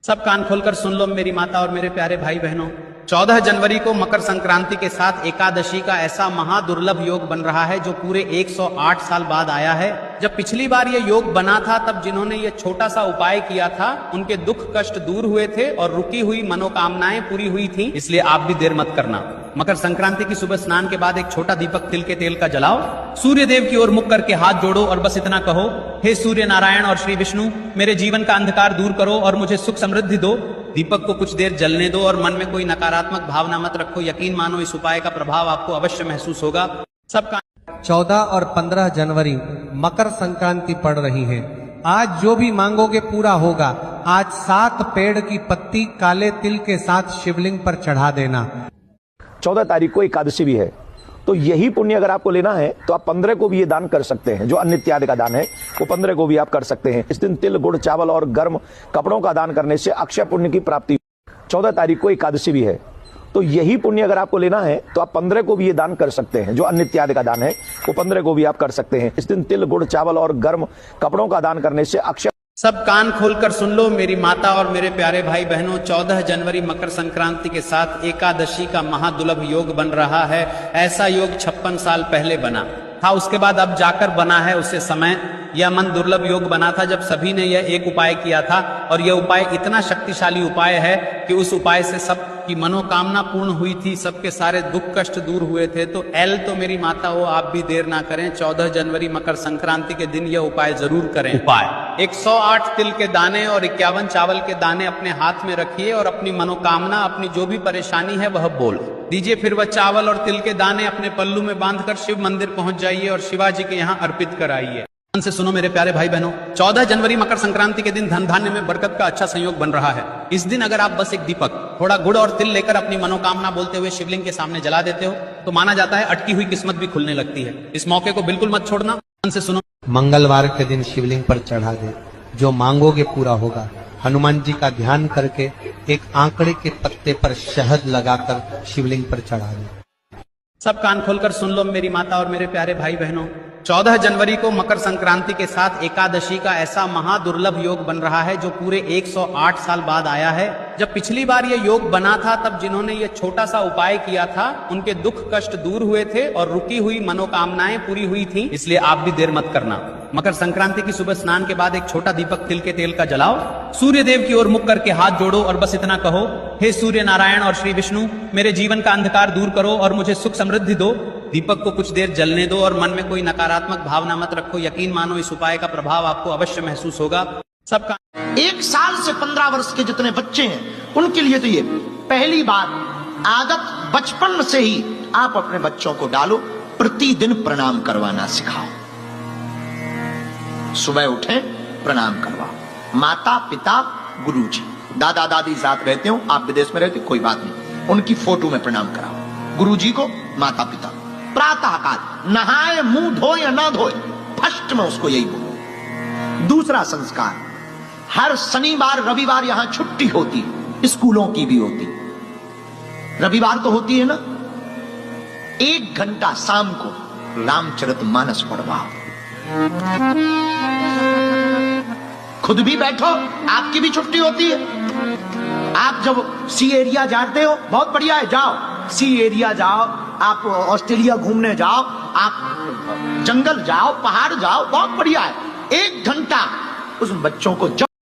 सब कान खोलकर सुन लो मेरी माता और मेरे प्यारे भाई बहनों, 14 जनवरी को मकर संक्रांति के साथ एकादशी का ऐसा महादुर्लभ योग बन रहा है जो पूरे 108 साल बाद आया है। जब पिछली बार ये योग बना था तब जिन्होंने ये छोटा सा उपाय किया था उनके दुख कष्ट दूर हुए थे और रुकी हुई मनोकामनाएं पूरी हुई थी। इसलिए आप भी देर मत करना। मकर संक्रांति की सुबह स्नान के बाद एक छोटा दीपक तिल के तेल का जलाओ, सूर्य देव की ओर मुख करके हाथ जोड़ो और बस इतना कहो, हे सूर्य नारायण और श्री विष्णु, मेरे जीवन का अंधकार दूर करो और मुझे सुख समृद्धि दो। दीपक को कुछ देर जलने दो और मन में कोई नकारात्मक भावना मत रखो। यकीन मानो इस उपाय का प्रभाव आपको अवश्य महसूस होगा। सबका 14 और 15 जनवरी मकर संक्रांति पड़ रही है। आज जो भी मांगोगे पूरा होगा। आज 7 पेड़ की पत्ती काले तिल के साथ शिवलिंग पर चढ़ा देना। 14 तारीख को एकादशी भी है, तो यही पुण्य अगर आपको लेना है तो आप 15 को भी ये दान कर सकते हैं। जो अन्न इत्यादि का दान है वो 15 को भी आप कर सकते हैं। इस दिन तिल, गुड़, चावल और गर्म कपड़ों का दान करने से अक्षय पुण्य की प्राप्ति। 14 तारीख को एकादशी भी है, तो यही पुण्य अगर आपको लेना है तो आप 15 को भी ये दान कर सकते हैं। जो अन्न इत्यादि का दान है वो 15 को भी आप कर सकते हैं। इस दिन तिल, गुड़, चावल और गर्म कपड़ों का दान करने से अक्षय। सब कान खोलकर सुन लो मेरी माता और मेरे प्यारे भाई बहनों, 14 जनवरी मकर संक्रांति के साथ एकादशी का महादुर्लभ योग बन रहा है। ऐसा योग 56 साल पहले बना था, उसके बाद अब जाकर बना है। उसे समय यह मन दुर्लभ योग बना था जब सभी ने यह एक उपाय किया था, और यह उपाय इतना शक्तिशाली उपाय है कि उस उपाय से सबकी मनोकामना पूर्ण हुई थी, सबके सारे दुख कष्ट दूर हुए थे। तो तो मेरी माता हो, आप भी देर ना करें, 14 जनवरी मकर संक्रांति के दिन यह उपाय जरूर करें। उपाय 108 तिल के दाने और 51 चावल के दाने अपने हाथ में रखिए और अपनी मनोकामना, अपनी जो भी परेशानी है वह बोल दीजिए। फिर वह चावल और तिल के दाने अपने पल्लू में बांधकर शिव मंदिर पहुंच जाइए और शिवाजी के यहाँ अर्पित कराइए। ध्यान से सुनो मेरे प्यारे भाई बहनों, 14 जनवरी मकर संक्रांति के दिन धन धान्य में बरकत का अच्छा संयोग बन रहा है। इस दिन अगर आप बस एक दीपक, थोड़ा गुड़ और तिल लेकर अपनी मनोकामना बोलते हुए शिवलिंग के सामने जला देते हो तो माना जाता है अटकी हुई किस्मत भी खुलने लगती है। इस मौके को बिल्कुल मत छोड़ना। ध्यान से सुनो, मंगलवार के दिन शिवलिंग पर चढ़ा दे, जो मांगोगे पूरा होगा। हनुमान जी का ध्यान करके एक आंकड़े के पत्ते पर शहद लगाकर शिवलिंग पर चढ़ा दे। सब कान खोलकर सुन लो मेरी माता और मेरे प्यारे भाई बहनों, 14 जनवरी को मकर संक्रांति के साथ एकादशी का ऐसा महादुर्लभ योग बन रहा है जो पूरे 108 साल बाद आया है। जब पिछली बार ये योग बना था तब जिन्होंने ये छोटा सा उपाय किया था उनके दुख कष्ट दूर हुए थे और रुकी हुई मनोकामनाएं पूरी हुई थी। इसलिए आप भी देर मत करना। मकर संक्रांति की सुबह स्नान के बाद एक छोटा दीपक तिल के तेल का जलाओ, सूर्य देव की ओर मुख करके हाथ जोड़ो और बस इतना कहो, हे सूर्य नारायण और श्री विष्णु, मेरे जीवन का अंधकार दूर करो और मुझे सुख समृद्धि दो। दीपक को कुछ देर जलने दो और मन में कोई नकारात्मक भावना मत रखो। यकीन मानो इस उपाय का प्रभाव आपको अवश्य महसूस होगा। सबका 1 साल से 15 वर्ष के जितने बच्चे हैं उनके लिए तो ये पहली बार आदत बचपन से ही आप अपने बच्चों को डालो, प्रतिदिन प्रणाम करवाना सिखाओ। सुबह उठे प्रणाम करवाओ। माता पिता गुरुजी, दादा दादी साथ रहते हो, आप विदेश में रहते हो, कोई बात नहीं, उनकी फोटो में प्रणाम कराओ। गुरुजी को, माता पिता। प्रातः काल नहाए मुंह धोए या ना धोए, फर्स्ट में उसको यही बोलो। दूसरा संस्कार, हर शनिवार रविवार यहां छुट्टी होती है, स्कूलों की भी होती, रविवार तो होती है ना, 1 घंटा शाम को रामचरितमानस पढ़वाओ। खुद भी बैठो, आपकी भी छुट्टी होती है। आप जब सी एरिया जाते हो, बहुत बढ़िया है, जाओ सी एरिया जाओ, आप ऑस्ट्रेलिया घूमने जाओ, आप जंगल जाओ, पहाड़ जाओ, बहुत बढ़िया है। 1 घंटा उस बच्चों को